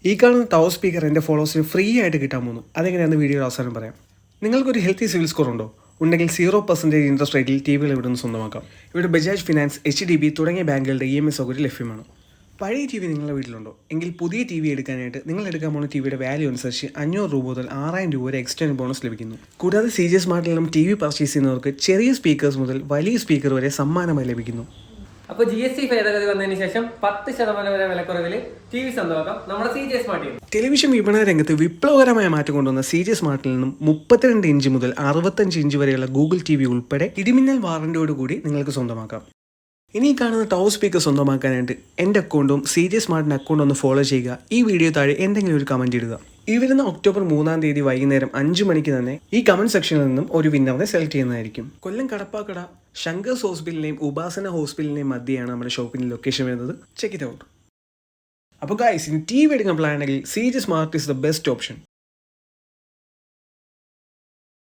ഈ കാണുന്ന tower speaker എൻ്റെ ഫോളോവേഴ്സിന് ഫ്രീ ആയിട്ട് കിട്ടാൻ പോകുന്നു. അതെങ്ങനെയാണെന്ന് വീഡിയോയുടെ അവസാനം പറയാം. നിങ്ങൾക്കൊരു ഹെൽത്തി സിവിൽ സ്കോർ ഉണ്ടോ? ഉണ്ടെങ്കിൽ 0% ഇൻട്രസ്റ്റ് റേറ്റിൽ ടി വികൾ ഇവിടെ നിന്ന് സ്വന്തമാക്കാം. ഇവിടെ ബജാജ് ഫിനാൻസ്, HDB തുടങ്ങിയ ബാങ്കുകളുടെ EMI സൗകര്യം ലഭ്യമാണ്. പഴയ ടി വി നിങ്ങളുടെ വീട്ടിലുണ്ടോ? എങ്കിൽ പുതിയ ടി വി എടുക്കാനായിട്ട് നിങ്ങൾ എടുക്കാൻ പോകുന്ന ടിവിയുടെ വാല്യൂ അനുസരിച്ച് 500 രൂപ മുതൽ 6000 രൂപ വരെ എക്സ്റ്റേണൽ ബോണസ് ലഭിക്കുന്നു. കൂടാതെ CJ സ്മാർട്ടിൽ നിന്നും ടി വി പർച്ചേസ് ചെയ്യുന്നവർക്ക് ചെറിയ സ്പീക്കേഴ്സ് മുതൽ വലിയ സ്പീക്കർ വരെ സമ്മാനമായി ലഭിക്കുന്നു. അപ്പോൾ GST ഭേദഗതി വന്നതിന് ശേഷം 10% വരെ വിലക്കുറവിൽ TV സ്വന്തമാക്കാം നമ്മുടെ CJ സ്മാർട്ടിൽ. ടെലിവിഷൻ വിപണന രംഗത്ത് വിപ്ലവകരമായ മാറ്റം കൊണ്ടുവന്ന CJ സ്മാർട്ടിൽ നിന്നും 32 ഇഞ്ച് മുതൽ 65 ഇഞ്ച് വരെയുള്ള ഗൂഗിൾ TV ഉൾപ്പെടെ ഇടിമിന്നൽ വാറന്റിയോടുകൂടി നിങ്ങൾക്ക് സ്വന്തമാക്കാം. ഇനി കാണുന്ന ടവർ സ്പീക്കർ സ്വന്തമാക്കാനായിട്ട് എൻ്റെ അക്കൗണ്ടും CJ സ്മാർട്ടിൻ്റെ അക്കൗണ്ടും ഒന്ന് ഫോളോ ചെയ്യുക. ഈ വീഡിയോ താഴെ എന്തെങ്കിലും ഒരു കമൻറ്റ് ഇടുക. ഈ വരുന്ന ഒക്ടോബർ 3 വൈകുന്നേരം 5 മണിക്ക് തന്നെ ഈ കമൻറ്റ് സെക്ഷനിൽ നിന്നും ഒരു വിന്നറിനെ സെലക്ട് ചെയ്യുന്നതായിരിക്കും. കൊല്ലം കടപ്പാക്കട ശങ്കേഴ്സ് ഹോസ്പിറ്റലിനെയും ഉപാസന ഹോസ്പിറ്റലിനെയും മധ്യയാണ് നമ്മുടെ ഷോപ്പിൻ്റെ ലൊക്കേഷൻ വരുന്നത്. Check it out. അപ്പോൾ ഗൈസ്, ഇനി TV എടുക്കാൻ പ്ലാൻ ഉണ്ടെങ്കിൽ CJ smart is the best option.